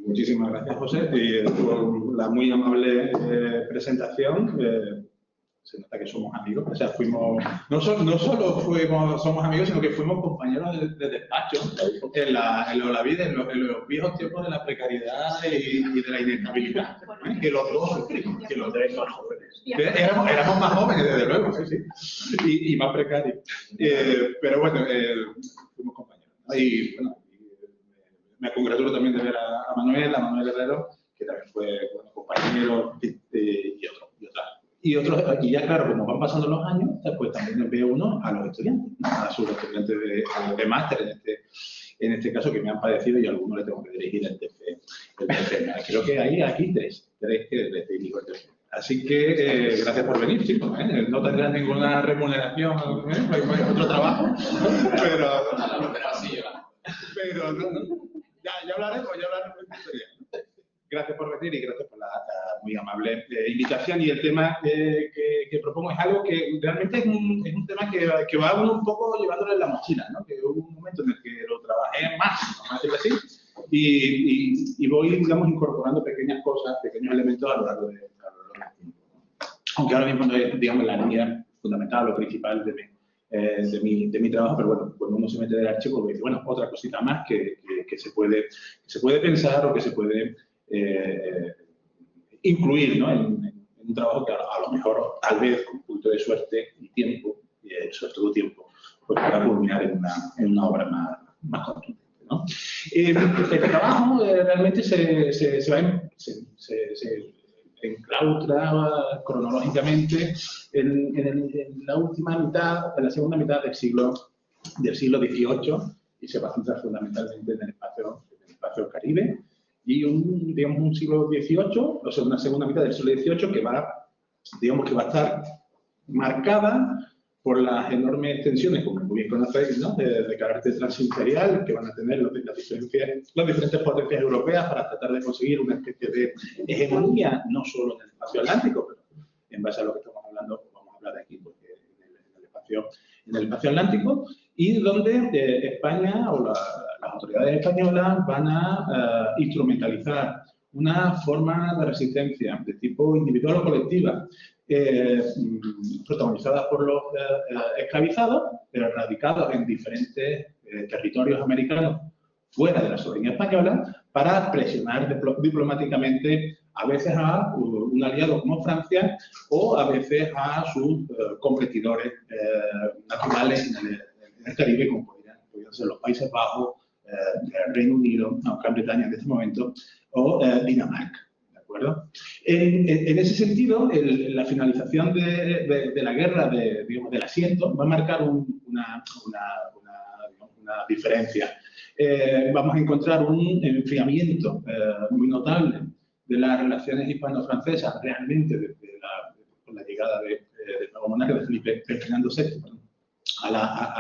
Muchísimas gracias, José, por la muy amable presentación. Se nota que somos amigos, o sea, no solo somos amigos, sino que fuimos compañeros de despacho en la vida, en los viejos tiempos de la precariedad y de la inestabilidad, que los dos sufrimos, que los tres más jóvenes. Éramos más jóvenes, desde luego, sí, y más precarios. Pero bueno, fuimos compañeros, ¿no? Y bueno, me congratulo también de ver a Manuel Herrero, que también fue compañero y otros, y ya claro, como van pasando los años, pues también veo uno a los estudiantes, ¿no? A sus estudiantes de máster, en este caso, que me han padecido y a algunos les tengo que dirigir el TFE. Creo que hay aquí tres que les dirijo el TFE. Así que gracias por venir, chicos. No tendrán ninguna remuneración, hay otro trabajo, pero no. Ya hablaremos de historia. Gracias por venir y gracias por la muy amable invitación. Y el tema que propongo es algo que realmente es un tema que va uno un poco llevándolo en la mochila, ¿no? Que hubo un momento en el que lo trabajé más, vamos a decirlo así, y voy, digamos, incorporando pequeñas cosas, pequeños elementos a lo largo del tiempo. Aunque ahora mismo no es, digamos, la línea fundamental o principal de mi trabajo, pero bueno, cuando uno se mete del archivo, pues dice, bueno, otra cosita más que se puede pensar o que se puede incluir, ¿no? en un trabajo que a lo mejor, tal vez, con un punto de suerte y tiempo, sobre todo tiempo, pues para culminar en una obra más contundente, ¿no? El trabajo realmente se enclautra cronológicamente en la última mitad, en la segunda mitad del siglo XVIII, y se va a centrar fundamentalmente en el espacio Caribe, y un siglo XVIII, o sea, una segunda mitad del siglo XVIII que va a estar marcada por las enormes tensiones, como muy bien conocéis, ¿no? de carácter transimperial que van a tener las diferentes potencias europeas para tratar de conseguir una especie de hegemonía, no solo en el espacio atlántico, pero en base a lo que estamos hablando, vamos a hablar de aquí, porque en el espacio atlántico, y donde España o las autoridades españolas van a instrumentalizar una forma de resistencia de tipo individual o colectiva, protagonizada por los esclavizados, pero radicados en diferentes territorios americanos fuera de la soberanía española, para presionar diplomáticamente a veces a un aliado como Francia o a veces a sus competidores naturales en el Caribe, como podrían ser los Países Bajos, el Reino Unido, Gran Bretaña en este momento, o Dinamarca. ¿De acuerdo? En ese sentido, la finalización de la guerra del asiento va a marcar una diferencia. Vamos a encontrar un enfriamiento muy notable de las relaciones hispano-francesas, realmente desde la llegada del nuevo monarca, de Fernando VI, a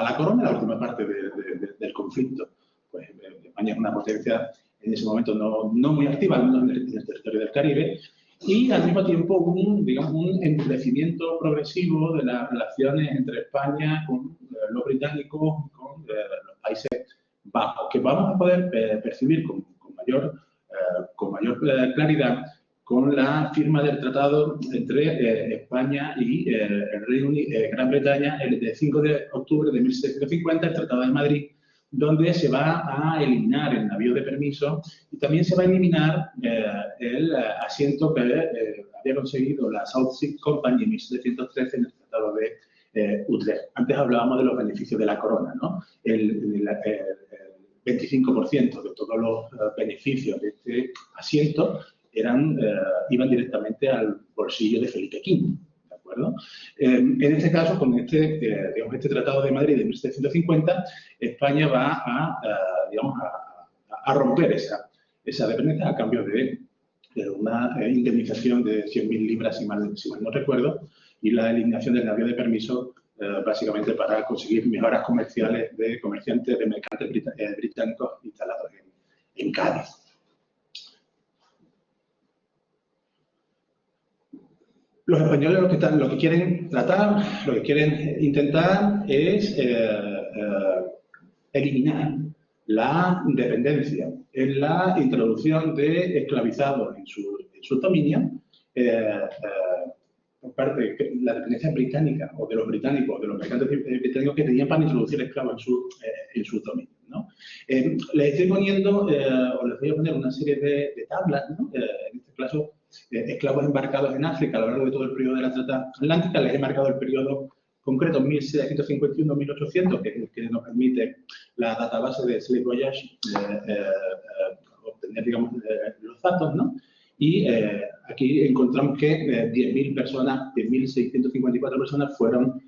la corona, la última parte del conflicto. Pues España es una potencia en ese momento no muy activa, al menos en el territorio del Caribe, y al mismo tiempo un endurecimiento progresivo de las relaciones entre España con los británicos, con los Países Bajos, que vamos a poder percibir con mayor claridad con la firma del tratado entre España y Gran Bretaña el 5 de octubre de 1750, el Tratado de Madrid, donde se va a eliminar el navío de permiso y también se va a eliminar el asiento que había conseguido la South Sea Company en 1713 en el Tratado de Utrecht. Antes hablábamos de los beneficios de la corona, ¿no? El 25% de todos los beneficios de este asiento iban directamente al bolsillo de Felipe V. ¿De acuerdo? En este caso, con este Tratado de Madrid de 1750, España va a romper esa dependencia a cambio de una indemnización de 100.000 libras, si mal no recuerdo, y la eliminación del navío de permiso, básicamente para conseguir mejoras comerciales de comerciantes, de mercantes británicos instalados en Cádiz. Los españoles lo que quieren tratar, lo que quieren intentar es eliminar la dependencia, en la introducción de esclavizados en su dominio, por parte de la dependencia británica o de los británicos, de los mercantes británicos que tenían para introducir esclavos en sus dominios, ¿no? Les estoy poniendo, o les voy a poner una serie de tablas, ¿no? En este caso, esclavos embarcados en África a lo largo de todo el periodo de la trata atlántica. Les he marcado el periodo concreto 1751-1800, que es el que nos permite la database de Slave Voyage obtener, digamos, los datos, ¿no? Y aquí encontramos que 10.000 personas, 10.654 personas fueron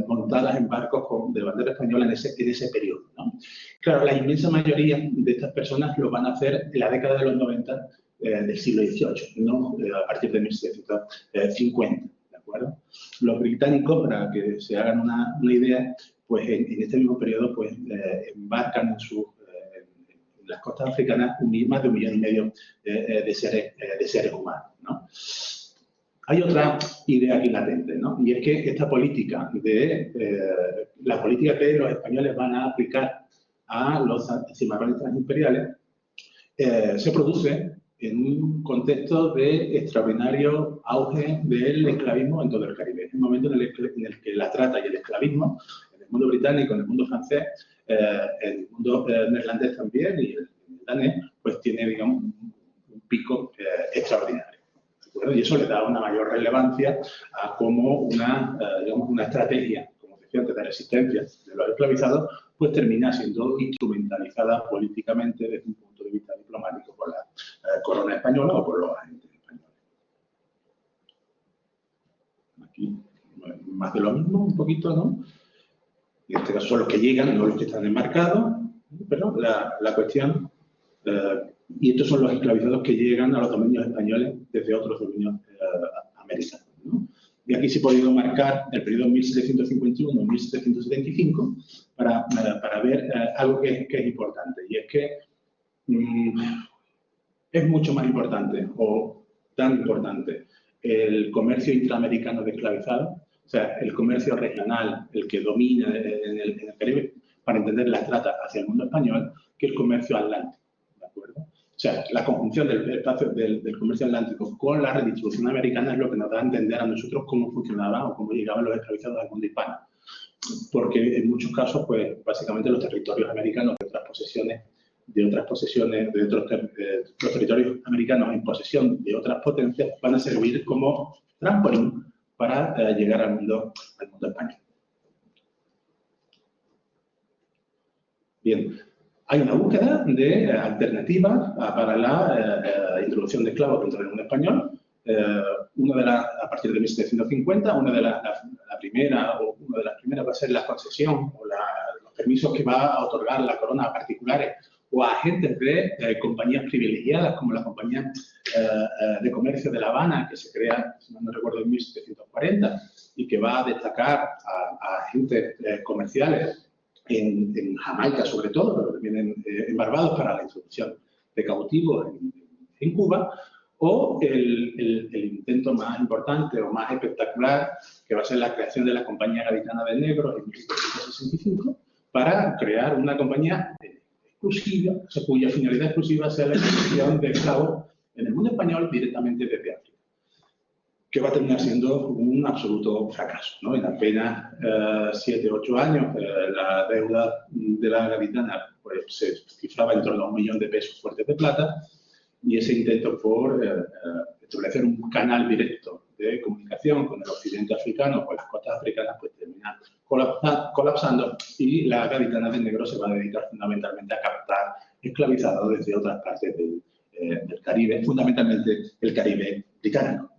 montadas en barcos de bandera española en ese periodo, ¿no? Claro, la inmensa mayoría de estas personas lo van a hacer en la década de los 90 del siglo XVIII, ¿no? A partir de 1750, ¿de acuerdo? Los británicos, para que se hagan una idea, pues en este mismo periodo pues, embarcan en las costas africanas más de 1,5 millones de seres humanos, ¿no? Hay otra idea aquí latente, ¿no? Y es que esta política la política que los españoles van a aplicar a los cimarrones transimperiales se produce en un contexto de extraordinario auge del esclavismo en todo el Caribe. Es un momento en el que la trata y el esclavismo, en el mundo británico, en el mundo francés, en el mundo neerlandés también y el danés, pues tiene, digamos, un pico extraordinario. ¿De acuerdo? Y eso le da una mayor relevancia a cómo digamos, una estrategia, como decía antes, de resistencia de los esclavizados, pues termina siendo instrumentalizada políticamente desde un punto de vista diplomático por la corona española o por los agentes españoles. Aquí más de lo mismo, un poquito, ¿no? En este caso son los que llegan, no los que están enmarcados, pero la cuestión, y estos son los esclavizados que llegan a los dominios españoles desde otros dominios americanos, ¿no? Y aquí sí he podido marcar el periodo 1751-1775 para ver algo que es importante, y es que es mucho más importante, o tan importante, el comercio intraamericano de esclavizados, o sea, el comercio regional, el que domina en el Caribe, para entender la trata hacia el mundo español, que el comercio atlántico, ¿de acuerdo? O sea, la conjunción del espacio del comercio atlántico con la redistribución americana es lo que nos da a entender a nosotros cómo funcionaba o cómo llegaban los esclavizados al mundo hispano. Porque en muchos casos, pues, básicamente los territorios americanos de otras posesiones, los territorios americanos en posesión de otras potencias van a servir como trampolín para llegar al mundo español. Bien, hay una búsqueda de alternativas para la introducción de esclavos dentro del mundo español. A partir de 1750, una de las primeras va a ser la concesión o los permisos que va a otorgar la corona a particulares o a agentes de compañías privilegiadas, como la compañía de comercio de La Habana, que se crea, si no recuerdo, en 1740, y que va a destacar a agentes comerciales en Jamaica, sobre todo, pero también en Barbados, para la introducción de cautivos en Cuba, o el intento más importante o más espectacular, que va a ser la creación de la Compañía Gaditana de Negros en 1765, para crear una compañía exclusiva, o sea, cuya finalidad exclusiva sea la introducción de esclavos en el mundo español directamente desde África, que va a terminar siendo un absoluto fracaso, ¿no? En apenas 7 o 8 años, la deuda de la Gaditana pues, se cifraba en torno a 1 millón de pesos fuertes de plata, y ese intento por establecer un canal directo de comunicación con el occidente africano, con las costas africanas, pues termina colapsando, y la Gaditana de Negros se va a dedicar fundamentalmente a captar esclavizados desde otras partes del Caribe, fundamentalmente el Caribe británico.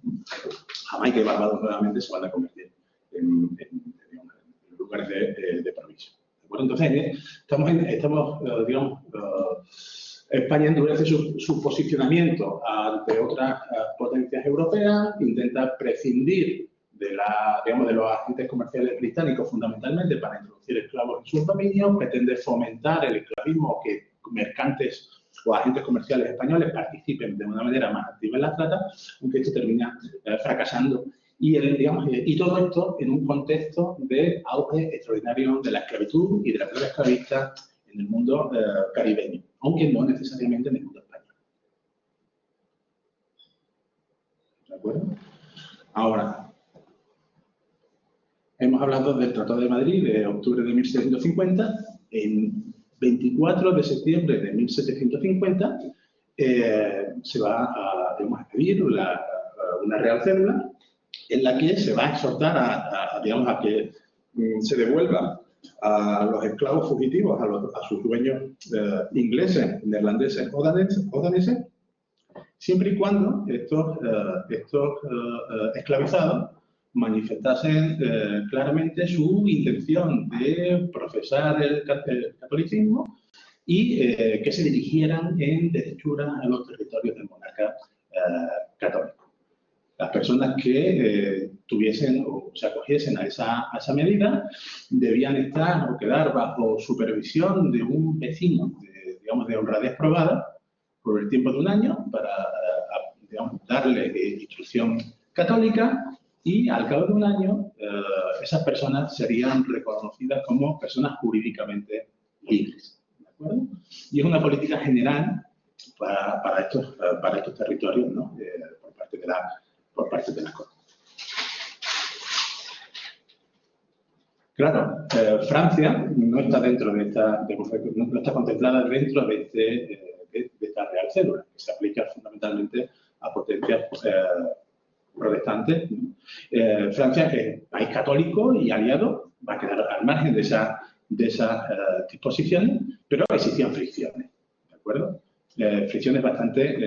Jamaica y Barbados nuevamente se van a convertir en lugares de provincia. Entonces, estamos digamos, España endurece su posicionamiento ante otras potencias europeas, intenta prescindir de los agentes comerciales británicos fundamentalmente para introducir esclavos en sus dominios, pretende fomentar el esclavismo, que mercantes o agentes comerciales españoles participen de una manera más activa en la trata, aunque esto termina fracasando. Y todo esto en un contexto de auge extraordinario de la esclavitud y de la trata esclavista el mundo caribeño, aunque no necesariamente en el mundo español. ¿De acuerdo? Ahora, hemos hablado del Tratado de Madrid de octubre de 1750. En 24 de septiembre de 1750 se va a pedir una Real Cédula en la que se va a exhortar a que se devuelva a los esclavos fugitivos, a sus dueños ingleses, neerlandeses o daneses, siempre y cuando estos esclavizados manifestasen claramente su intención de profesar el catolicismo y que se dirigieran en derechura a los territorios del monarca católico. Las personas que tuviesen o se acogiesen a esa medida debían estar o quedar bajo supervisión de un vecino, de honradez probada, por el tiempo de un año para darle instrucción católica, y al cabo de un año esas personas serían reconocidas como personas jurídicamente libres. ¿De acuerdo? Y es una política general para estos territorios, ¿no? por parte de la corte. Claro, Francia no está dentro de no está contemplada dentro de esta Real Cédula, que se aplica fundamentalmente a potencias protestantes. Francia, que es país católico y aliado, va a quedar al margen de esas disposiciones, pero existían fricciones, ¿de acuerdo? Fricciones bastante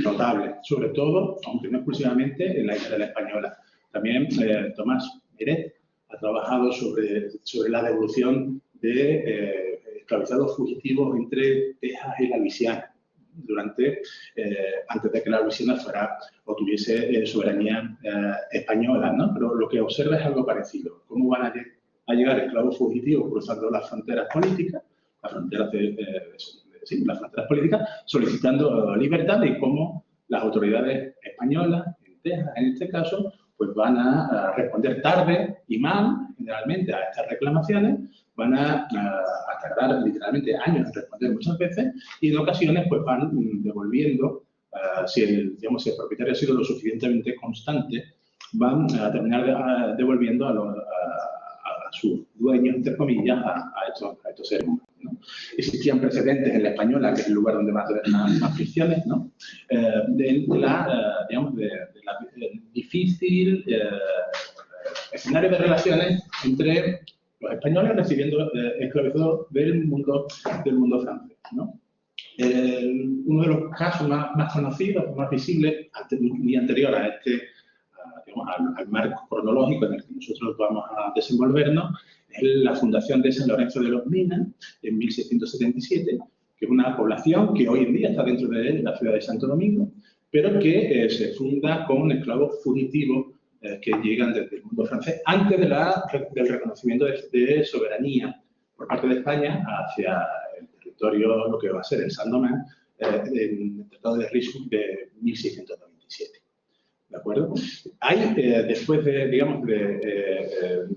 notables, sobre todo, aunque no exclusivamente, en la isla de la Española. También Tomás Meret ha trabajado sobre la devolución de esclavizados fugitivos entre Texas y la Luisiana, antes de que la Luisiana tuviese soberanía española, ¿no? Pero lo que observa es algo parecido. ¿Cómo van a llegar esclavos fugitivos cruzando las fronteras políticas, las fronteras políticas, solicitando libertad, y cómo las autoridades españolas, en Texas en este caso, pues van a responder tarde y mal, generalmente, a estas reclamaciones, van a tardar literalmente años en responder muchas veces, y en ocasiones pues van devolviendo, si el propietario ha sido lo suficientemente constante, van a terminar devolviendo a sus dueños, entre comillas, a estos seres humanos, ¿no? Existían precedentes en la Española, que es el lugar donde más fricciones, ¿no? De la difícil escenario de relaciones entre los españoles recibiendo esclavizados del mundo francés, ¿no? Uno de los casos más conocidos, más visibles, muy anterior a al marco cronológico en el que nosotros vamos a desenvolvernos, es la fundación de San Lorenzo de los Minas en 1677, que es una población que hoy en día está dentro de la ciudad de Santo Domingo, pero que se funda con esclavos fugitivos que llegan desde el mundo francés antes del reconocimiento de soberanía por parte de España hacia el territorio, lo que va a ser el Saint-Domingue, en el Tratado de Ryswick de 1697. ¿De acuerdo? Hay, después de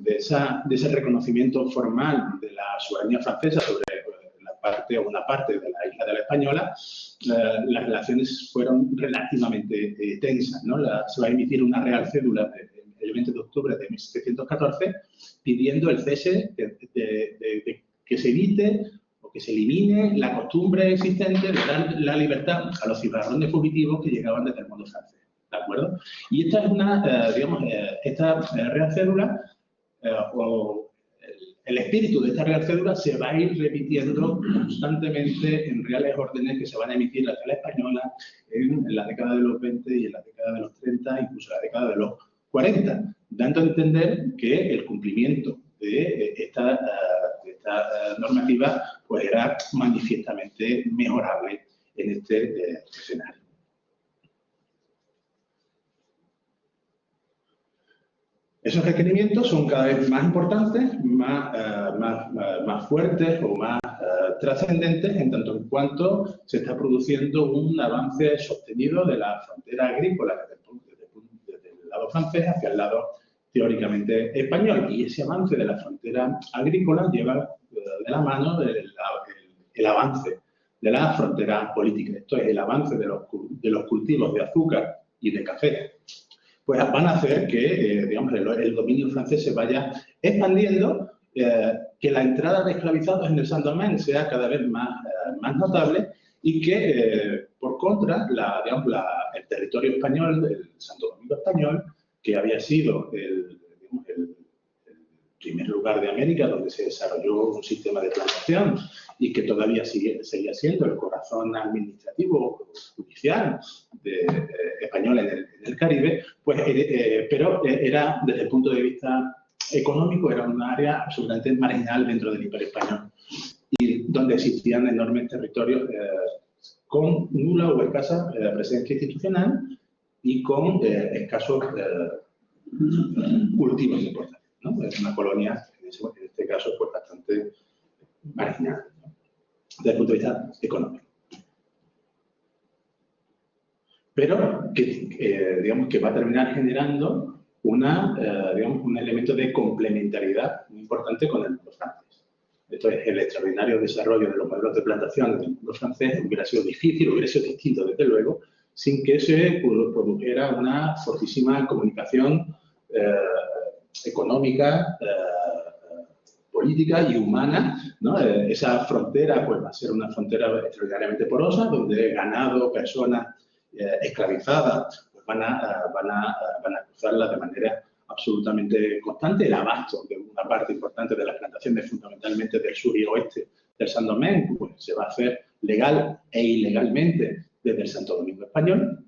ese reconocimiento formal de la soberanía francesa sobre una parte de la isla de la Española, las relaciones fueron relativamente tensas, ¿no? Se va a emitir una Real Cédula el 20 de octubre de 1714 pidiendo el cese de que se evite o que se elimine la costumbre existente de dar la libertad a los ciudadanos fugitivos que llegaban desde el mundo francés. ¿De acuerdo? Y esta es esta Real Cédula, o el espíritu de esta Real Cédula se va a ir repitiendo constantemente en reales órdenes que se van a emitir hacia la Española en la década de los 20 y en la década de los 30, incluso en la década de los 40, dando a entender que el cumplimiento de esta normativa pues era manifiestamente mejorable en este escenario. Esos requerimientos son cada vez más importantes, más fuertes o más trascendentes, en tanto en cuanto se está produciendo un avance sostenido de la frontera agrícola desde el lado francés hacia el lado teóricamente español. Y ese avance de la frontera agrícola lleva de la mano el avance de la frontera política. Esto es el avance de los cultivos de azúcar y de café. Pues van a hacer que, digamos, el dominio francés se vaya expandiendo, que la entrada de esclavizados en el Saint-Domingue sea cada vez más notable y que, por contra, el territorio español, el Santo Domingo español, que había sido el primer lugar de América donde se desarrolló un sistema de plantación y que todavía seguía siendo el corazón administrativo, judicial español en el Caribe, pues, pero era, desde el punto de vista económico, era un área absolutamente marginal dentro del Imperio Español y donde existían enormes territorios con nula o escasa presencia institucional y con escasos cultivos de importación, ¿no? Es una colonia, en este caso, pues bastante marginal, ¿no? Desde el punto de vista económico. Pero que, digamos, que va a terminar generando un elemento de complementariedad muy importante con el mundo francés. Esto es, el extraordinario desarrollo de los modelos de plantación del mundo francés hubiera sido difícil, hubiera sido distinto, desde luego, sin que se produjera una fortísima comunicación económica, política y humana, ¿no? Esa frontera pues, va a ser una frontera extraordinariamente porosa, donde ganado, personas esclavizadas pues, van a cruzarla de manera absolutamente constante. El abasto de una parte importante de las plantaciones, fundamentalmente del sur y oeste del Saint-Domingue, pues, se va a hacer legal e ilegalmente desde el Santo Domingo español.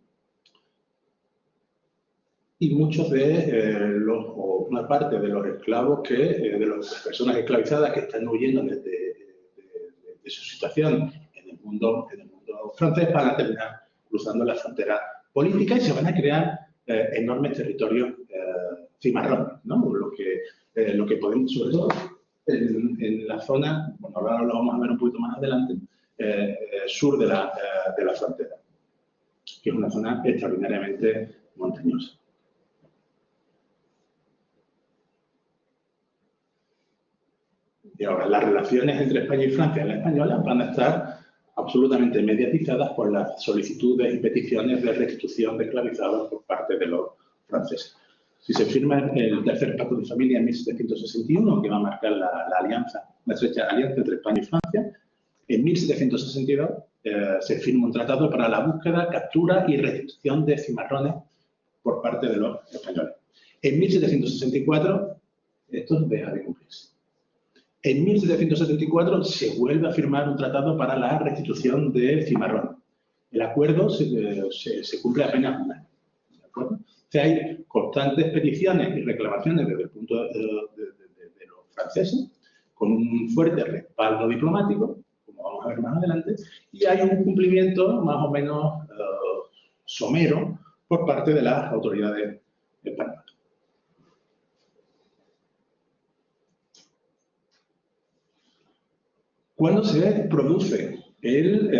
Y muchos de una parte de los esclavos, de las personas esclavizadas que están huyendo de su situación en el mundo francés, van a terminar cruzando la frontera política y se van a crear enormes territorios cimarrones, ¿no? Lo que podemos, sobre todo en la zona, bueno, ahora lo vamos a ver un poquito más adelante, sur de la frontera, que es una zona extraordinariamente montañosa. Y ahora, las relaciones entre España y Francia en la española van a estar absolutamente mediatizadas por las solicitudes y peticiones de restitución de esclavizados por parte de los franceses. Si se firma el tercer pacto de familia en 1761, que va a marcar la estrecha alianza entre España y Francia, en 1762 se firma un tratado para la búsqueda, captura y restitución de cimarrones por parte de los españoles. En 1764 esto deja de cumplirse. En 1774 se vuelve a firmar un tratado para la restitución de cimarrón. El acuerdo se cumple apenas un año. ¿De acuerdo? O sea, hay constantes peticiones y reclamaciones desde el punto de los franceses, con un fuerte respaldo diplomático, como vamos a ver más adelante, y hay un cumplimiento más o menos somero por parte de las autoridades españolas. Cuando se produce el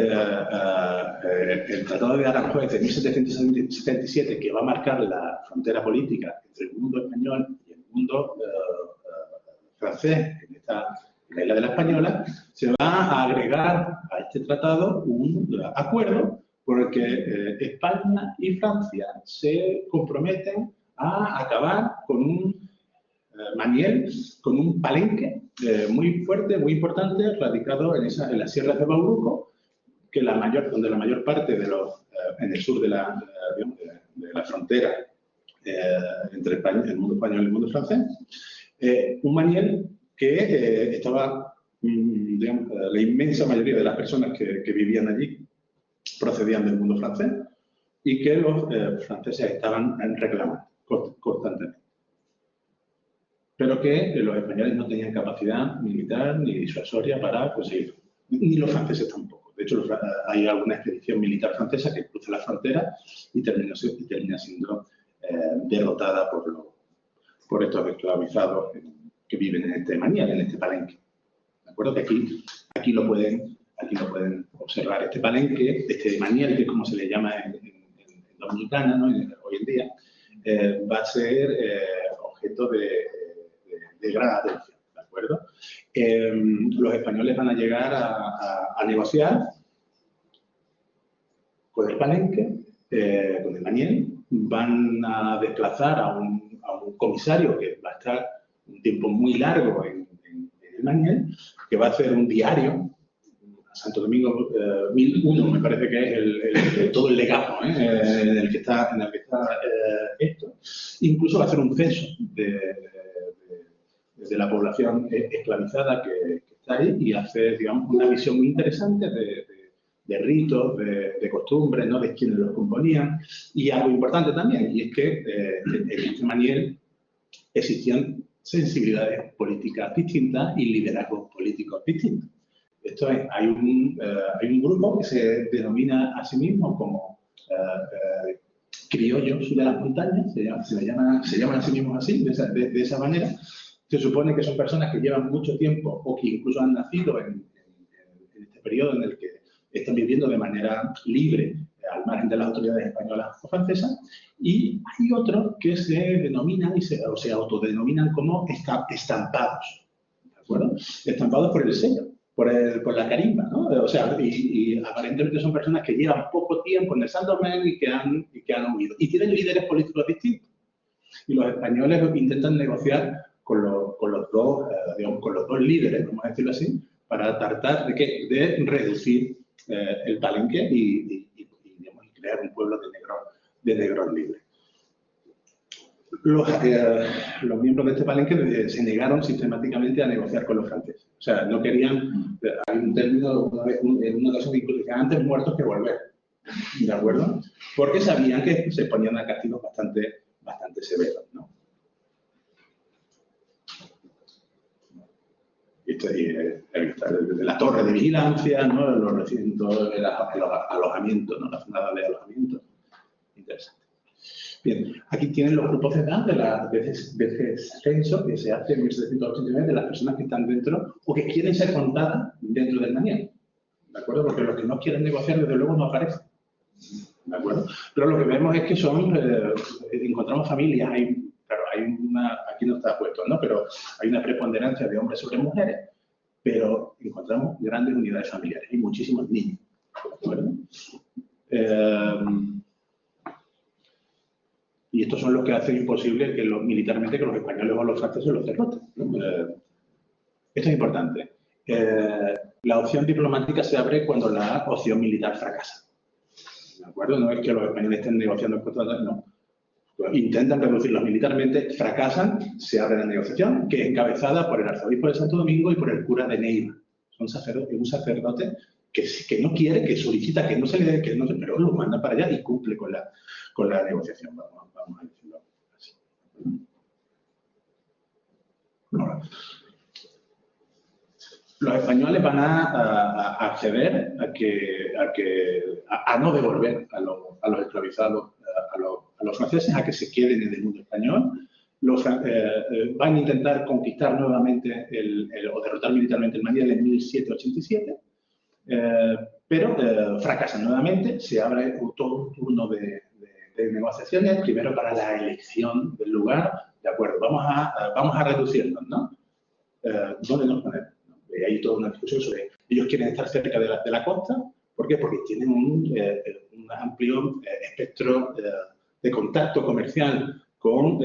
Tratado de Aranjuez de 1777, que va a marcar la frontera política entre el mundo español y el mundo francés, en la isla de la Española, se va a agregar a este tratado un acuerdo por el que España y Francia se comprometen a acabar con un maniel, con un palenque muy fuerte, muy importante, radicado en las sierras de Bauruco, que donde la mayor parte en el sur de la frontera entre el mundo español y el mundo francés, un maniel que estaba, digamos, la inmensa mayoría de las personas que vivían allí procedían del mundo francés y que los franceses estaban reclamando constantemente. Pero que los españoles no tenían capacidad militar ni disuasoria para conseguirlo, ni los franceses tampoco. De hecho, hay alguna expedición militar francesa que cruza la frontera y termina siendo derrotada por estos esclavizados que viven en este maniel, en este palenque. ¿De acuerdo? Que aquí lo pueden observar. Este palenque, este maniel, que es como se le llama en Dominicana, ¿no? Hoy en día, va a ser objeto de gran atención, ¿de acuerdo? Los españoles van a llegar a negociar con el Palenque, con el Maniel, van a desplazar a un comisario que va a estar un tiempo muy largo en el Maniel, que va a hacer un diario, Santo Domingo 1001, me parece que es todo el legajo en el que está esto. Incluso va a hacer un censo de la población esclavizada que está ahí y hacer, digamos, una visión muy interesante de ritos, de costumbres, ¿no? De quienes los componían. Y algo importante también, y es que en este Maniel existían sensibilidades políticas distintas y liderazgos políticos distintos. Esto es, hay un grupo que se denomina a sí mismo como criollos de las montañas, se llaman a sí mismos así, de esa manera. Se supone que son personas que llevan mucho tiempo o que incluso han nacido en este periodo en el que están viviendo de manera libre al margen de las autoridades españolas o francesas, y hay otros que se denominan o se autodenominan como estampados, ¿de acuerdo? Estampados por el sello, por la carimba, ¿no? O sea, y aparentemente son personas que llevan poco tiempo en el Saint-Domingue y que han huido. Y tienen líderes políticos distintos. Y los españoles intentan negociar con los dos líderes, vamos a decirlo así, para tratar de reducir el Palenque y crear un pueblo de negros libres. Los miembros de este Palenque se negaron sistemáticamente a negociar con los franceses. O sea, no querían, hay un término, en una ocasión incluso, antes muertos que volver, ¿de acuerdo? Porque sabían que se ponían a castigos bastante severos, ¿no? La torre de vigilancia, ¿no? Los recintos, los alojamientos, ¿no? Las zonas de alojamiento. Interesante. Bien, aquí tienen los grupos de edad de censo que se hace en 1789 de las personas que están dentro o que quieren ser contadas dentro del Maniel. ¿De acuerdo? Porque los que no quieren negociar, desde luego, no aparecen. ¿De acuerdo? Pero lo que vemos es que encontramos familias, aquí no está puesto, ¿no? Pero hay una preponderancia de hombres sobre mujeres, pero encontramos grandes unidades familiares y muchísimos niños. ¿De acuerdo? Y estos son los que hacen imposible que militarmente que los españoles o los franceses los derroten, ¿no? Esto es importante. La opción diplomática se abre cuando la opción militar fracasa. ¿De acuerdo? No es que los españoles estén negociando contra no. Intentan reducirlos militarmente, fracasan, se abre la negociación, que es encabezada por el arzobispo de Santo Domingo y por el cura de Neiva. Un sacerdote que no quiere, que solicita que no se le dé, pero lo manda para allá y cumple con la negociación. Vamos a decirlo así. Ahora, los españoles van a acceder a no devolver a los esclavizados, a los franceses, a que se queden en el mundo español. Van a intentar conquistar nuevamente o derrotar militarmente el Maniel en 1787, pero fracasan nuevamente. Se abre todo un turno de negociaciones, primero para la elección del lugar. De acuerdo, vamos a reducirnos, ¿no? ¿Dónde nos ponemos? Hay toda una discusión sobre ellos quieren estar cerca de la costa. ¿Por qué? Porque tienen un amplio espectro de contacto comercial con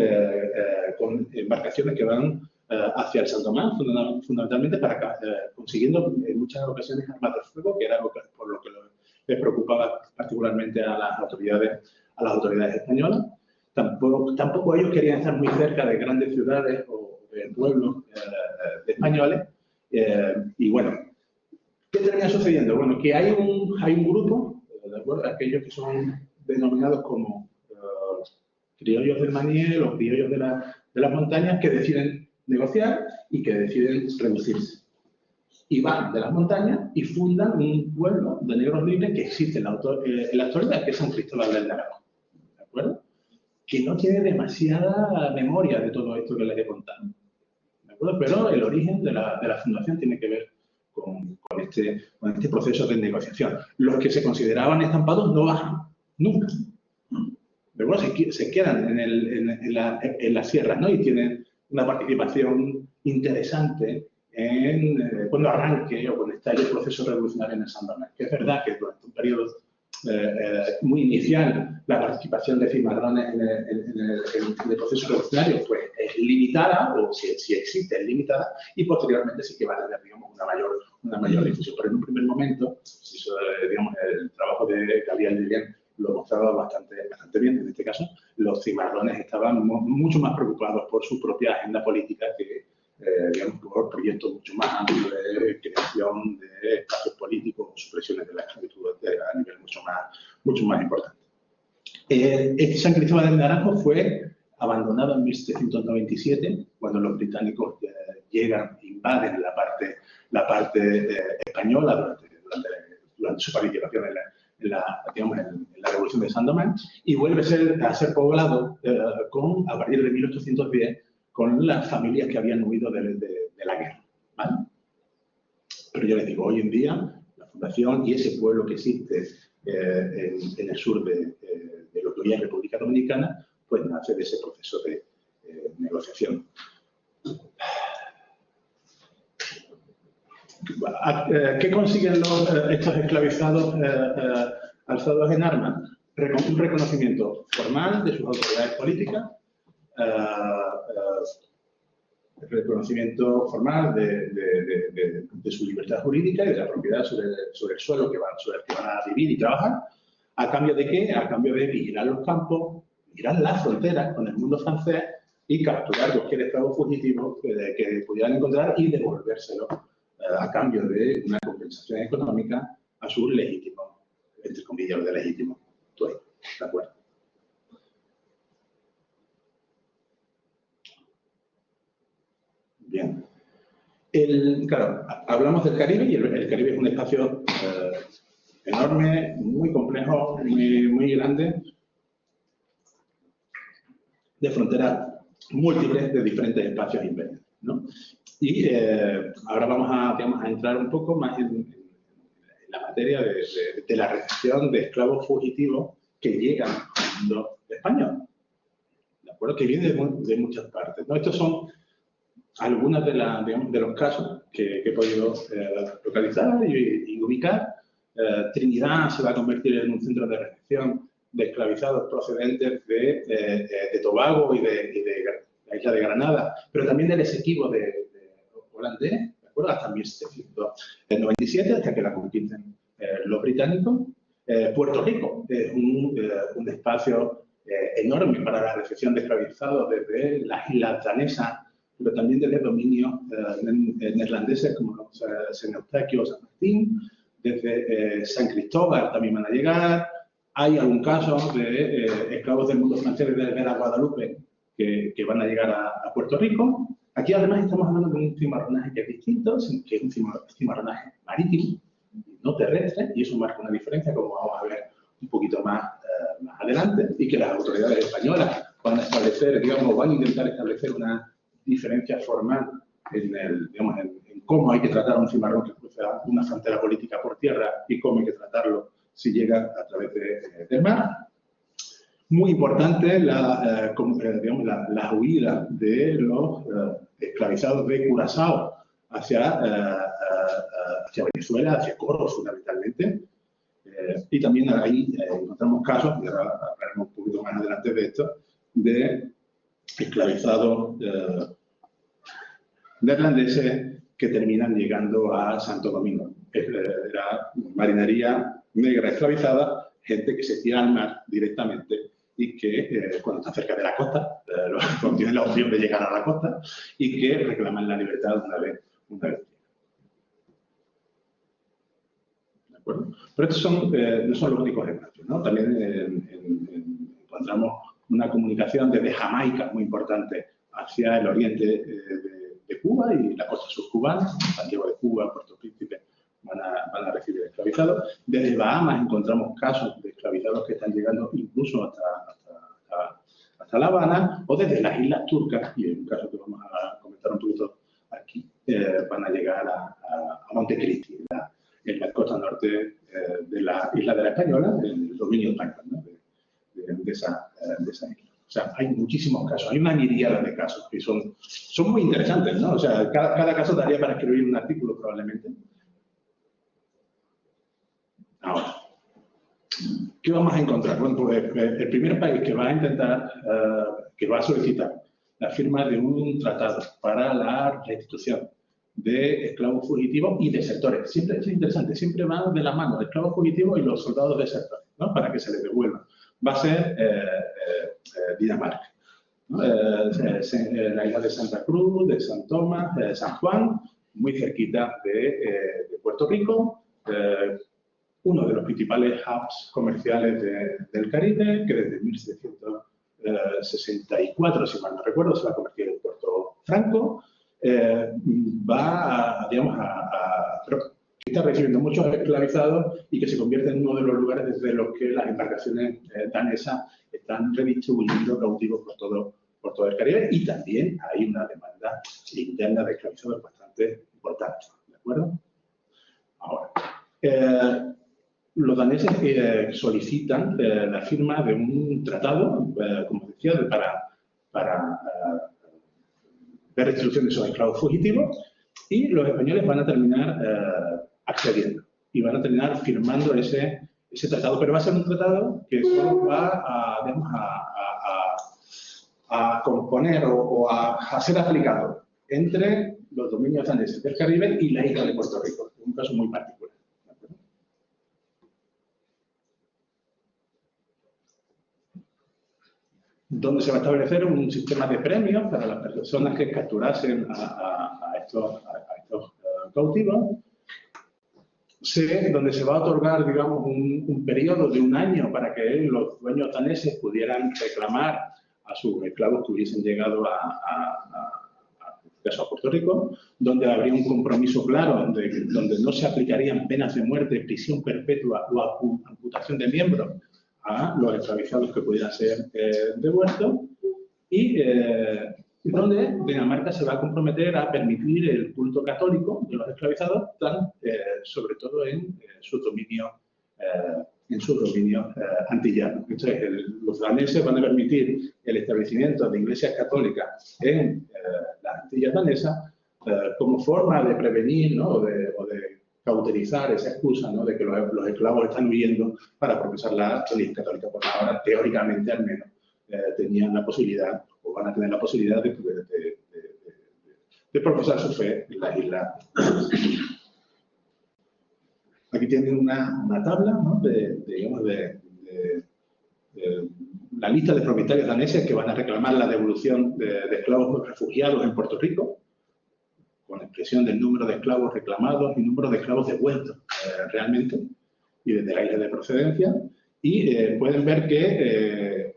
embarcaciones que van hacia el Saint-Domingue, fundamentalmente consiguiendo en muchas ocasiones armas de fuego, que era por lo que les preocupaba particularmente a las autoridades españolas. Tampoco ellos querían estar muy cerca de grandes ciudades o de pueblos españoles. Y bueno, ¿qué termina sucediendo? Bueno, que hay un grupo, ¿de acuerdo? Aquellos que son denominados como criollos del Maniel o criollos de las montañas, que deciden negociar y que deciden reducirse. Y van de las montañas y fundan un pueblo de negros libres que existe en la actualidad, que es San Cristóbal del Naranjo. ¿De acuerdo? Que no tiene demasiada memoria de todo esto que les he contado. ¿De acuerdo? Pero el origen de la fundación tiene que ver con este proceso de negociación. Los que se consideraban estampados no bajan, nunca. ¿De acuerdo? se quedan en las sierras, ¿no? Y tienen una participación interesante cuando arranque o cuando estalle el proceso revolucionario en el San Domènec. Que es verdad que durante un periodo muy inicial la participación de cimarrones en el proceso revolucionario pues, es limitada, o si existe es limitada, y posteriormente sí que va a tener, digamos, una mayor difusión. Pero en un primer momento, eso, digamos, el trabajo de Gabriel Lilien lo mostraba bastante bien. En este caso, los cimarrones estaban mucho más preocupados por su propia agenda política que, digamos, por proyectos mucho más amplios de creación de espacios políticos o supresiones de la esclavitud a nivel mucho más importante. Este San Cristóbal del Naranjo fue abandonado en 1797, cuando los británicos llegan e invaden la parte española durante su participación en la Revolución de San Domènec, y vuelve a ser poblado a partir de 1810 con las familias que habían huido de la guerra, ¿vale? Pero yo les digo, hoy en día, la fundación y ese pueblo que existe en el sur de lo que hoy es República Dominicana, pues nace de ese proceso de negociación. ¿Qué consiguen estos esclavizados alzados en armas? Un reconocimiento formal de sus autoridades políticas, reconocimiento formal de su libertad jurídica y de la propiedad sobre el suelo sobre el que van a vivir y trabajar. ¿A cambio de qué? A cambio de vigilar los campos, vigilar las fronteras con el mundo francés y capturar cualquier esclavo fugitivo que pudieran encontrar y devolvérselo a cambio de una compensación económica a sus legítimos, entre comillas, de legítimos dueños. ¿De acuerdo? Bien. Claro, hablamos del Caribe y el Caribe es un espacio enorme, muy complejo, muy grande, de fronteras múltiples de diferentes espacios imperiales, ¿no? Y ahora vamos a entrar un poco más en la materia de la recepción de esclavos fugitivos que llegan al mundo español, ¿de acuerdo? Que vienen de muchas partes, ¿no? Estos son algunos de los casos que he podido localizar y ubicar. Trinidad se va a convertir en un centro de recepción de esclavizados procedentes de Tobago y de la isla de Granada, pero también del Esequibo de holandés, ¿de acuerdo? Hasta 1797, hasta que la conquisten los británicos. Puerto Rico es un espacio enorme para la recepción de esclavizados desde las islas danesas, pero también desde dominios neerlandeses como San Eustaquio o San Martín. Desde San Cristóbal también van a llegar. Hay algún caso de esclavos del mundo francés desde Vera Guadalupe que van a llegar a Puerto Rico. Aquí además estamos hablando de un cimarronaje que es distinto, que es un cimarronaje marítimo, no terrestre, y eso marca una diferencia, como vamos a ver un poquito más adelante, y que las autoridades españolas van a establecer, digamos, van a intentar establecer una diferencia formal en cómo hay que tratar a un cimarrón que cruza una frontera política por tierra y cómo hay que tratarlo si llega a través del mar. Muy importante la huida de los esclavizados de Curazao hacia Venezuela, hacia Coro fundamentalmente. Y también ahí encontramos casos, y ahora hablaremos un poquito más adelante de esto, de esclavizados neerlandeses que terminan llegando a Santo Domingo. Era marinería negra esclavizada, gente que se tira al mar directamente y que cuando está cerca de la costa, tienen la opción de llegar a la costa y que reclaman la libertad una vez llegan. ¿De acuerdo? Pero estos no son los únicos espacios, ¿no? También encontramos una comunicación desde Jamaica muy importante hacia el oriente de Cuba y la costa surcubana, Santiago de Cuba, Puerto Príncipe, van a recibir esclavizados. Desde Bahamas encontramos casos de esclavizados que están llegando incluso hasta La Habana, o desde las islas turcas, y en un caso que vamos a comentar un poquito aquí, van a llegar a Montecristi, en la costa norte de la isla de la Española, el dominio español, ¿no? de esa isla. O sea, hay muchísimos casos, hay una miríada de casos que son muy interesantes, ¿no? O sea, cada caso daría para escribir un artículo probablemente. Ahora, ¿qué vamos a encontrar? Bueno, pues el primer país que va a intentar, que va a solicitar la firma de un tratado para la restitución de esclavos fugitivos y desertores. Siempre es interesante, siempre van de la mano de esclavos fugitivos y los soldados desertores, ¿no? Para que se les devuelvan. Va a ser Dinamarca, ¿no? La isla de Santa Cruz, de San Tomás, de San Juan, muy cerquita de Puerto Rico, uno de los principales hubs comerciales del Caribe, que desde 1764, si mal no recuerdo, se va a convertir en Puerto Franco. Está recibiendo muchos esclavizados y que se convierte en uno de los lugares desde los que las embarcaciones danesas están redistribuyendo cautivos por todo el Caribe, y también hay una demanda interna de esclavizados bastante importante, ¿de acuerdo? Ahora, los daneses solicitan la firma de un tratado, como decía, para de restitución de esos esclavos fugitivos, y los españoles van a terminar accediendo y van a terminar firmando ese tratado, pero va a ser un tratado que solo va a componer o a ser aplicado entre los dominios daneses del Caribe y la isla de Puerto Rico, en un caso muy particular. Donde se va a establecer un sistema de premios para las personas que capturasen a estos cautivos, donde se va a otorgar, digamos, un periodo de un año para que los dueños daneses pudieran reclamar a sus esclavos que hubiesen llegado a Puerto Rico, donde habría un compromiso claro, donde no se aplicarían penas de muerte, prisión perpetua o amputación de miembros a los esclavizados que pudieran ser devueltos, y donde Dinamarca se va a comprometer a permitir el culto católico de los esclavizados, sobre todo en sus dominios antillanos. Entonces, los daneses van a permitir el establecimiento de iglesias católicas en las Antillas danesas como forma de prevenir, ¿no? o de cauterizar esa excusa, ¿no? De que los esclavos están huyendo para profesar la religión católica. Por ahora, teóricamente al menos, tenían la posibilidad, o van a tener la posibilidad de profesar su fe en las islas. Aquí tienen una tabla, ¿no? digamos, la lista de propietarios daneses que van a reclamar la devolución de esclavos refugiados en Puerto Rico, con expresión del número de esclavos reclamados y número de esclavos devueltos realmente, y desde la isla de procedencia. Y pueden ver que,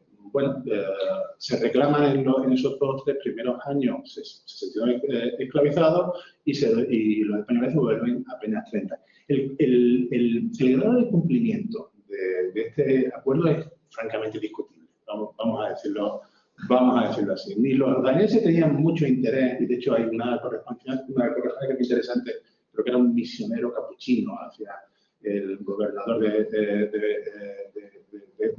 se reclaman en esos 2 o 3 primeros años 69 esclavizados y los españoles devuelven apenas 30. El grado de cumplimiento de este acuerdo es francamente discutible. Vamos a decirlo así. Ni los daneses tenían mucho interés, y de hecho hay una correspondencia que es interesante, creo que era un misionero capuchino hacia el gobernador de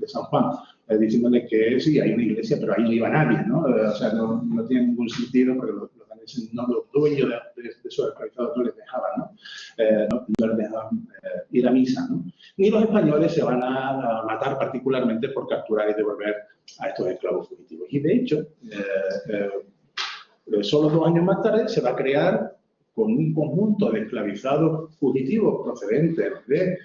San Juan, diciéndole que sí, hay una iglesia, pero ahí no iba nadie, ¿no? O sea, no tiene ningún sentido, porque los daneses, los dueños de esos esclavizados no les dejaban, no les dejaban ir a misa, ¿no? Ni los españoles se van a matar particularmente por capturar y devolver a estos esclavos fugitivos. Y de hecho, solo 2 años más tarde se va a crear, con un conjunto de esclavizados fugitivos procedentes del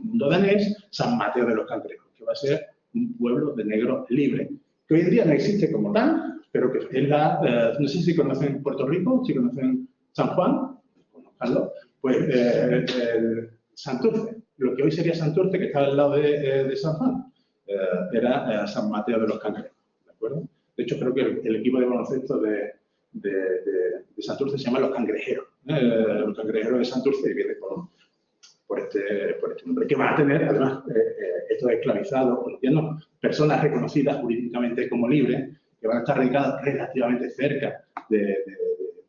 mundo danés, San Mateo de los Cangrejos, que va a ser un pueblo de negros libres, que hoy en día no existe como tal, pero que es no sé si conocen Puerto Rico, si conocen San Juan, conozcanlo, pues Santurce, lo que hoy sería Santurce, que está al lado de San Juan, era San Mateo de los Cangrejos, ¿de acuerdo? De hecho, creo que el equipo de baloncesto de Santurce se llama Los Cangrejeros. Los Cangrejeros de Santurce viene por este nombre, que van a tener, además, estos esclavizados colombianos, personas reconocidas jurídicamente como libres, que van a estar radicadas relativamente cerca de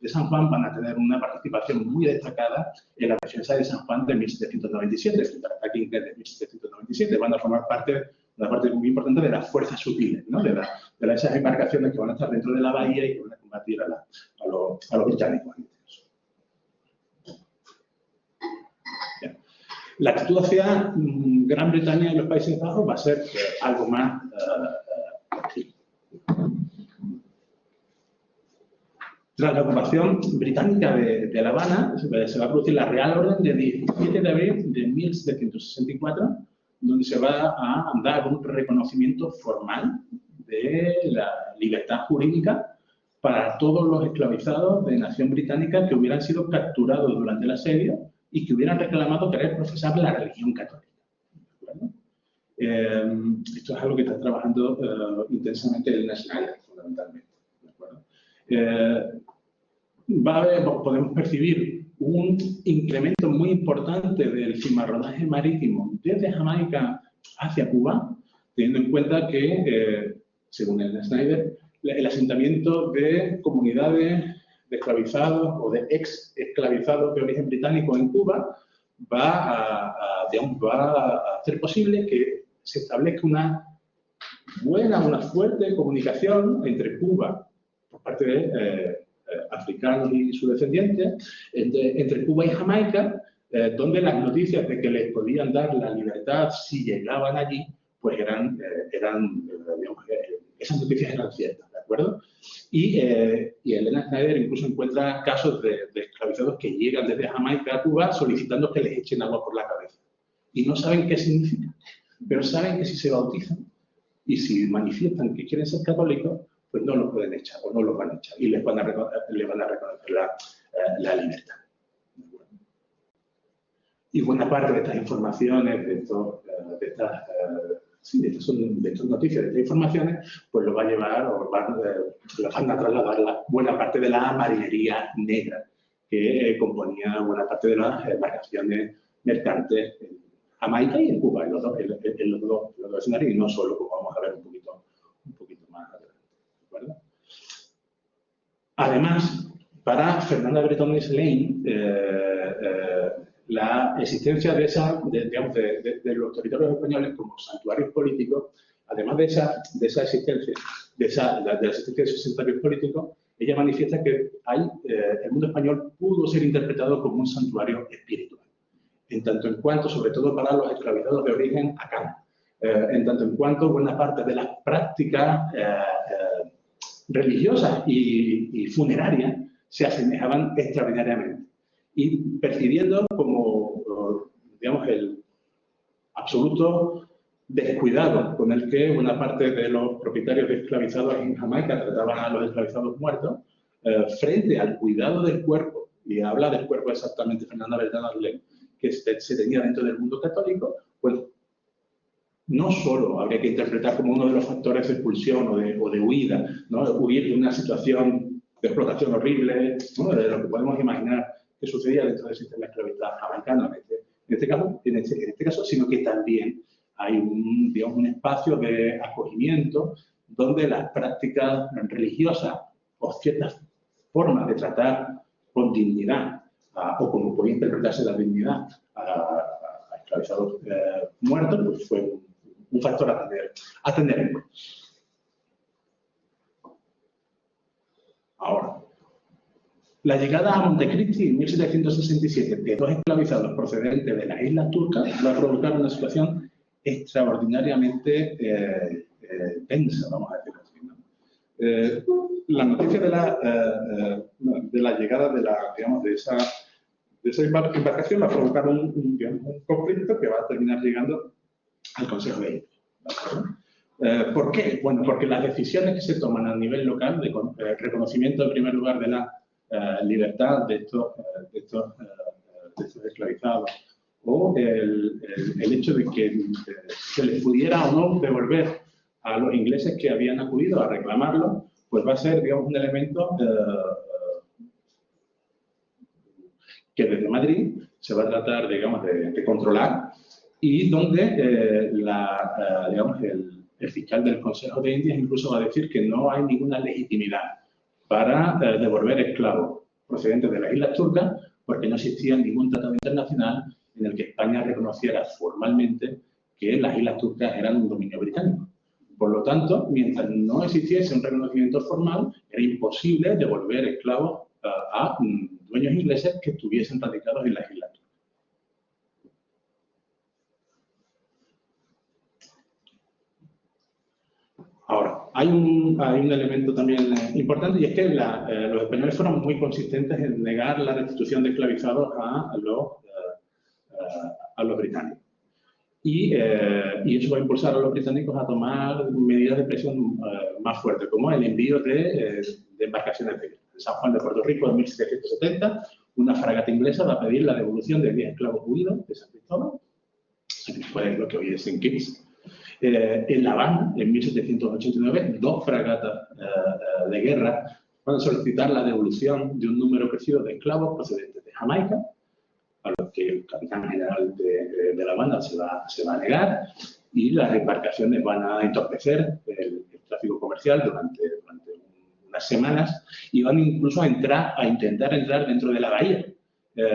San Juan, van a tener una participación muy destacada en la defensa de San Juan de 1797, frente al ataque inglés de 1797. Van a formar parte una parte muy importante de las fuerzas sutiles, ¿no? de esas embarcaciones que van a estar dentro de la bahía y que van a combatir a los británicos. Bien. La actitud hacia Gran Bretaña y los Países Bajos va a ser algo más activa. Tras la ocupación británica de La Habana, se va a producir la Real Orden de 17 de abril de 1764, donde se va a dar un reconocimiento formal de la libertad jurídica para todos los esclavizados de nación británica que hubieran sido capturados durante el asedio y que hubieran reclamado querer profesar la religión católica. Esto es algo que está trabajando intensamente el Snyder, fundamentalmente. Podemos percibir un incremento muy importante del cimarronaje marítimo desde Jamaica hacia Cuba, teniendo en cuenta que, según el Snyder, el asentamiento de comunidades de esclavizados o de ex-esclavizados de origen británico en Cuba va a hacer posible que se establezca una fuerte comunicación entre Cuba, por parte de africanos y sus descendientes, entre Cuba y Jamaica, donde las noticias de que les podían dar la libertad si llegaban allí, pues digamos, esas noticias eran ciertas, ¿de acuerdo? Y Elena Snyder incluso encuentra casos de esclavizados que llegan desde Jamaica a Cuba solicitando que les echen agua por la cabeza. Y no saben qué significa, pero saben que si se bautizan y si manifiestan que quieren ser católicos, pues no los pueden echar o no los van a echar y les van a reconocer la libertad. Y buena parte de estas informaciones, de estas noticias, de estas informaciones, pues lo va a llevar o lo van a trasladar buena parte de la marinería negra que componía buena parte de las embarcaciones mercantes en Jamaica y en Cuba, en los dos escenarios, y no solo, como vamos a ver un poquito más adelante. ¿De acuerdo? Además, para Fernanda Bretones Lane, la existencia de los territorios españoles como santuarios políticos, además de esa existencia, de la existencia de esos santuarios políticos, ella manifiesta que el mundo español pudo ser interpretado como un santuario espiritual, en tanto en cuanto, sobre todo para los esclavizados de origen acá, en tanto en cuanto buena parte de las prácticas religiosas y funerarias se asemejaban extraordinariamente. Y percibiendo como, digamos, el absoluto descuidado con el que una parte de los propietarios de esclavizados en Jamaica trataban a los esclavizados muertos, frente al cuidado del cuerpo, y habla del cuerpo exactamente Fernanda Bretones Lane, que se tenía dentro del mundo católico, pues no solo habría que interpretar como uno de los factores de expulsión o de huida, ¿no? Huir de una situación de explotación horrible, ¿no? De lo que podemos imaginar que sucedía dentro del sistema de esclavitud jamaicano en este caso, sino que también hay un espacio de acogimiento donde las prácticas religiosas o ciertas formas de tratar con dignidad o como podía interpretarse la dignidad a esclavizados muertos, pues fue un factor a tener en cuenta. Ahora, la llegada a Montecristi en 1767 de dos esclavizados procedentes de las islas turcas va a provocar una situación extraordinariamente tensa, vamos a decirlo así, ¿no? La noticia de la llegada de esa embarcación va a provocar un conflicto que va a terminar llegando al Consejo de Indias. ¿Por qué? Bueno, porque las decisiones que se toman a nivel local de reconocimiento, en primer lugar, de la libertad de estos esclavizados, o el hecho de que se les pudiera o no devolver a los ingleses que habían acudido a reclamarlo, pues va a ser, digamos, un elemento que desde Madrid se va a tratar, digamos, de controlar, y donde digamos, el fiscal del Consejo de Indias incluso va a decir que no hay ninguna legitimidad para devolver esclavos procedentes de las islas turcas, porque no existía ningún tratado internacional en el que España reconociera formalmente que las islas turcas eran un dominio británico. Por lo tanto, mientras no existiese un reconocimiento formal, era imposible devolver esclavos a dueños ingleses que estuviesen radicados en las islas turcas. Ahora, hay un elemento también importante, y es que los españoles fueron muy consistentes en negar la restitución de esclavizados a los británicos. Y eso va a impulsar a los británicos a tomar medidas de presión más fuertes, como el envío de embarcaciones de guerra. En San Juan de Puerto Rico, en 1770, una fragata inglesa va a pedir la devolución de 10 esclavos huidos de San Cristóbal, que fue lo que hoy es St. Kitts. En La Habana, en 1789, 2 fragatas de guerra van a solicitar la devolución de un número crecido de esclavos procedentes de Jamaica, a los que el capitán general de La Habana se va a negar, y las embarcaciones van a entorpecer el tráfico comercial durante unas semanas, y van incluso a intentar entrar dentro de la bahía,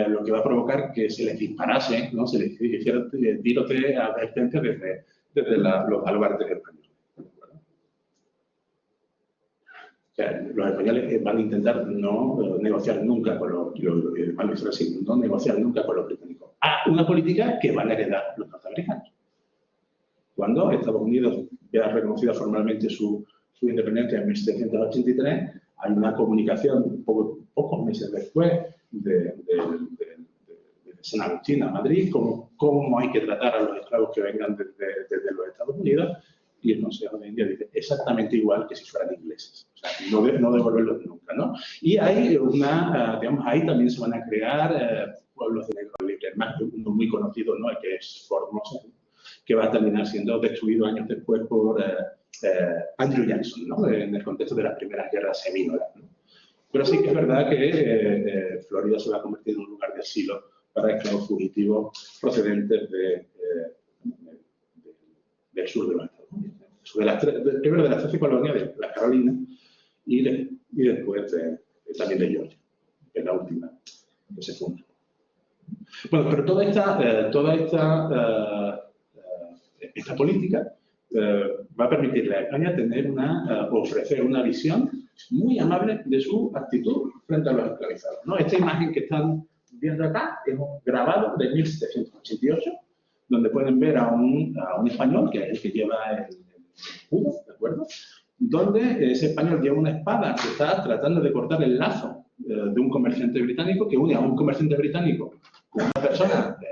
lo que va a provocar que se les disparase, ¿no? Se les hiciera tiros de advertencia desde los baluartes españoles. O sea, los españoles van a intentar no negociar nunca con los británicos. Una política que van a heredar los norteamericanos. Cuando Estados Unidos ya ha reconocido formalmente su independencia en 1783, hay una comunicación pocos meses después de San Agustín a Madrid, cómo hay que tratar a los esclavos que vengan desde los Estados Unidos, y el Consejo de India dice exactamente igual que si fueran ingleses, o sea, no devolverlos nunca, ¿no? Y hay ahí también se van a crear pueblos de negros libres, uno muy conocido, ¿no?, que es Formosa, que va a terminar siendo destruido años después por Andrew Jackson, ¿no?, en el contexto de las primeras guerras semínolas, ¿no? Pero sí que es verdad que Florida se va a convertir en un lugar de asilo para esclavos fugitivos procedentes del sur de los Estados Unidos. Primero de las 13 colonias de la Carolina y después también de Georgia, que es la última que se funda. Bueno, pero toda esta política va a permitirle a España ofrecer una visión muy amable de su actitud frente a los esclavizados, ¿no? Esta imagen que están viendo acá es un grabado de 1788, donde pueden ver a un español, que es el que lleva el escudo, ¿de acuerdo? Donde ese español lleva una espada que está tratando de cortar el lazo de un comerciante británico, que une a un comerciante británico con una persona de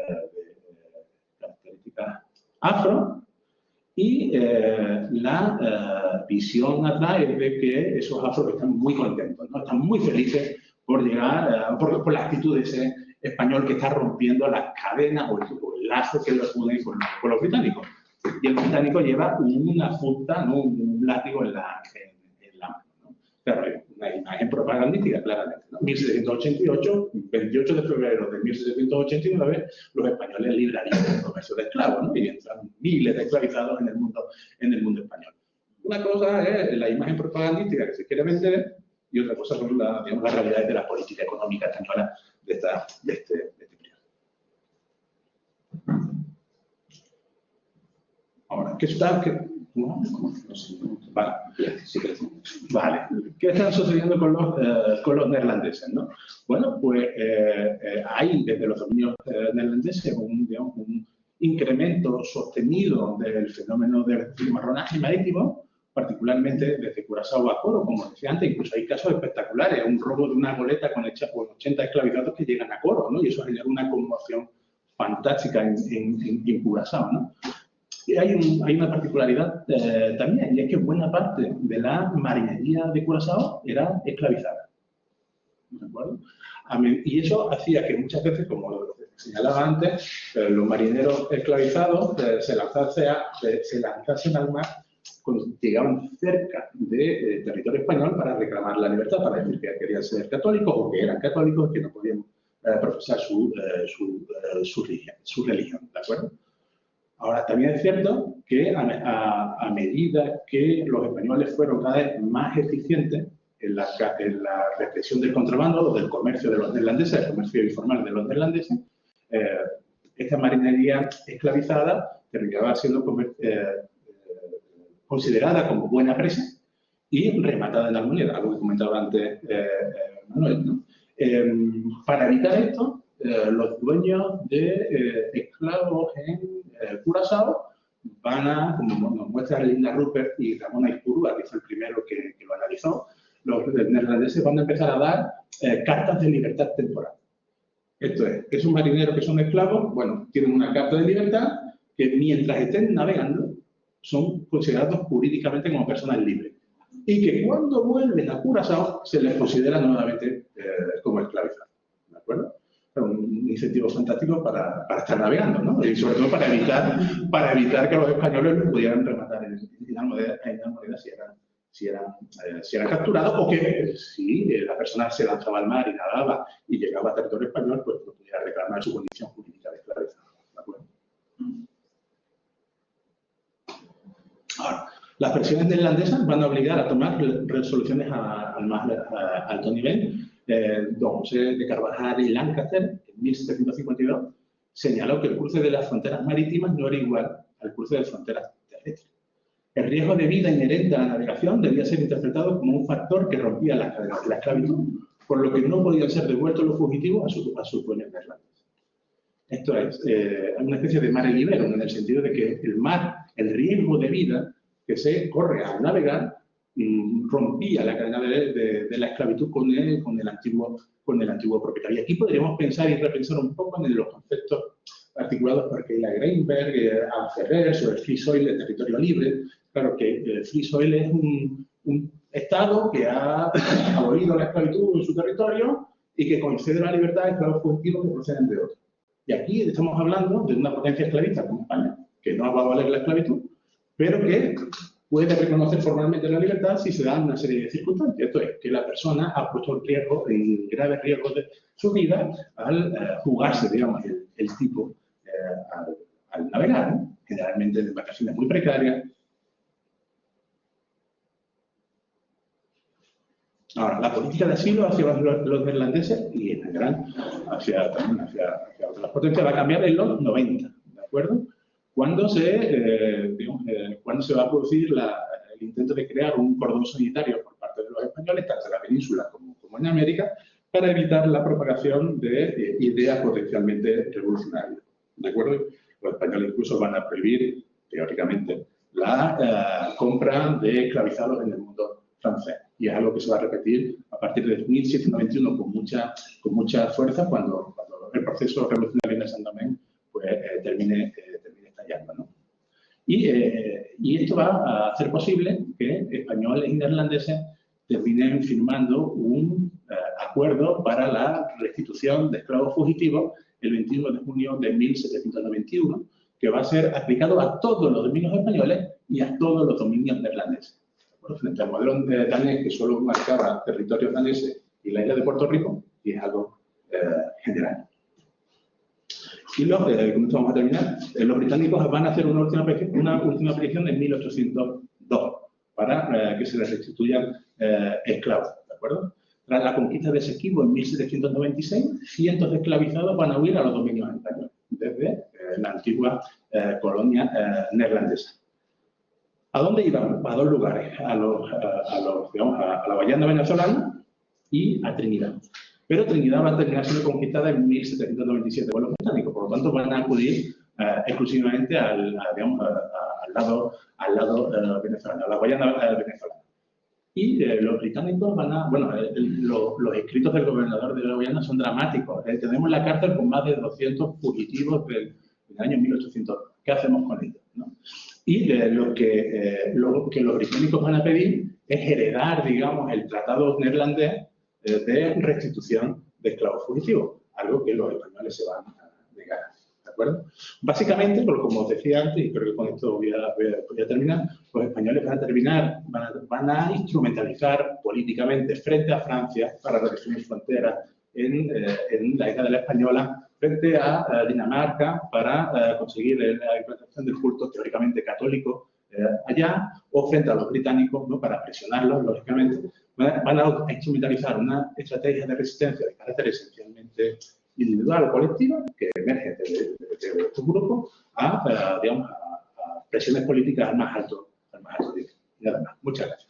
características afro, y la visión atrás es de que esos afros están muy contentos, ¿no? Están muy felices por llegar, por la actitud de ese español que está rompiendo las cadenas o el lazo que los une con los británicos. Y el británico lleva una fusta, ¿no?, un látigo en la mano, ¿no? Claro, es una imagen propagandística, claramente, ¿no? 1788, 28 de febrero de 1789, los españoles librarían el comercio de esclavos, ¿no? Y entran miles de esclavizados en el mundo español. Una cosa es la imagen propagandística que se quiere vender, y otra cosa son las realidades de la política económica española de este periodo. Ahora, ¿qué está? Vale. ¿Qué está sucediendo con los neerlandeses, ¿no? Bueno, pues hay desde los dominios neerlandeses un incremento sostenido del fenómeno del cimarronaje marítimo, particularmente desde Curazao a Coro, como decía antes. Incluso hay casos espectaculares, un robo de una goleta con 80 esclavizados que llegan a Coro, ¿no? Y eso genera una conmoción fantástica en Curazao, ¿no? Y hay una particularidad también, y es que buena parte de la marinería de Curazao era esclavizada, ¿de acuerdo? Y eso hacía que muchas veces, como señalaba antes, los marineros esclavizados se lanzasen al mar cuando llegaban cerca de territorio español para reclamar la libertad, para decir que querían ser católicos o que eran católicos y que no podían profesar su religión, ¿de acuerdo? Ahora, también es cierto que a medida que los españoles fueron cada vez más eficientes en la represión del contrabando o del comercio de los neerlandeses, el comercio informal de los neerlandeses, esta marinería esclavizada terminaba siendo considerada como buena presa y rematada en almoneda, algo que comentaba antes Manuel, ¿no? Para evitar esto, los dueños de esclavos en Curazao van a, como nos muestra Linda Rupert y Ramón Aizpurúa, que fue el primero que lo analizó, los neerlandeses van a empezar a dar cartas de libertad temporal. Esto es un marinero que son esclavos, bueno, tienen una carta de libertad que mientras estén navegando son considerados jurídicamente como personas libres y que cuando vuelven a Curazao se les considera nuevamente como esclavizados, ¿de acuerdo? Un incentivo fantástico para estar navegando, ¿no? Y sobre todo para evitar que los españoles los pudieran rematar en almoneda si eran capturados, o que si la persona se lanzaba al mar y nadaba y llegaba a territorio español, pues no pudiera reclamar su condición jurídica de esclavizado, ¿de acuerdo? Ahora, las presiones neerlandesas van a obligar a tomar resoluciones al más alto nivel. Don José de Carvajal y Lancaster, en 1752, señaló que el cruce de las fronteras marítimas no era igual al cruce de fronteras terrestres. El riesgo de vida inherente a la navegación debía ser interpretado como un factor que rompía las cadenas de la esclavitud, por lo que no podían ser devueltos los fugitivos a sus dueños neerlandeses. Esto es una especie de mare liberum, en el sentido de que el mar, el riesgo de vida que se corre al navegar, rompía la cadena de la esclavitud con el antiguo propietario. Y aquí podríamos pensar y repensar un poco en los conceptos articulados por Keila Greenberg, a Ferrer, sobre el free soil, el territorio libre. Claro que el free soil es un Estado que ha abolido la esclavitud en su territorio y que concede la libertad a esclavos fugitivos que proceden de otros. Y aquí estamos hablando de una potencia esclavista como España, que no va a valer la esclavitud, pero que puede reconocer formalmente la libertad si se dan una serie de circunstancias. Esto es, que la persona ha puesto en graves riesgos de su vida al jugarse, digamos, el tipo al navegar, ¿no? Generalmente en vacaciones muy precarias. Ahora, la política de asilo hacia los neerlandeses y en general hacia otras potencias va a cambiar en los 90, ¿de acuerdo? Cuando se va a producir el intento de crear un cordón sanitario por parte de los españoles, tanto en la península como en América, para evitar la propagación de ideas potencialmente revolucionarias, ¿de acuerdo? Los españoles incluso van a prohibir, teóricamente, la compra de esclavizados en el mundo francés. Y es algo que se va a repetir a partir de 1791 con mucha fuerza cuando el proceso revolucionario de Saint-Domingue pues, termine estallando, ¿no? Y esto va a hacer posible que españoles y neerlandeses terminen firmando un acuerdo para la restitución de esclavos fugitivos el 21 de junio de 1791, que va a ser aplicado a todos los dominios españoles y a todos los dominios neerlandeses. Bueno, frente al modelo danés que solo marcaba territorios daneses y la isla de Puerto Rico, y es algo general. Y como vamos a terminar, los británicos van a hacer una última petición en 1802 para que se les restituyan esclavos, ¿de acuerdo? Tras la conquista de Esequibo en 1796, cientos de esclavizados van a huir a los dominios españoles, desde la antigua colonia neerlandesa. ¿A dónde iban? A dos lugares, a la Guayana venezolana y a Trinidad. Pero Trinidad va a terminar siendo conquistada en 1797 por los británicos, por lo tanto van a acudir exclusivamente al lado venezolano, a la Guayana venezolana. Y los británicos van a, los escritos del gobernador de la Guayana son dramáticos. Tenemos la cárcel con más de 200 fugitivos del año 1800. ¿Qué hacemos con ellos, ¿no? Y lo que los británicos van a pedir es heredar, digamos, el tratado neerlandés de restitución de esclavos fugitivos, algo que los españoles se van a negar, ¿de acuerdo? Básicamente, como os decía antes, y creo que con esto voy a terminar, los españoles van a instrumentalizar políticamente frente a Francia para redefinir fronteras en la isla de la Española, frente a Dinamarca para conseguir la implantación del culto teóricamente católico allá, o frente a los británicos, ¿no? Para presionarlos, lógicamente, van a instrumentalizar una estrategia de resistencia de carácter esencialmente individual o colectiva que emerge de estos grupos a presiones políticas al más alto nivel. Y nada más. Muchas gracias.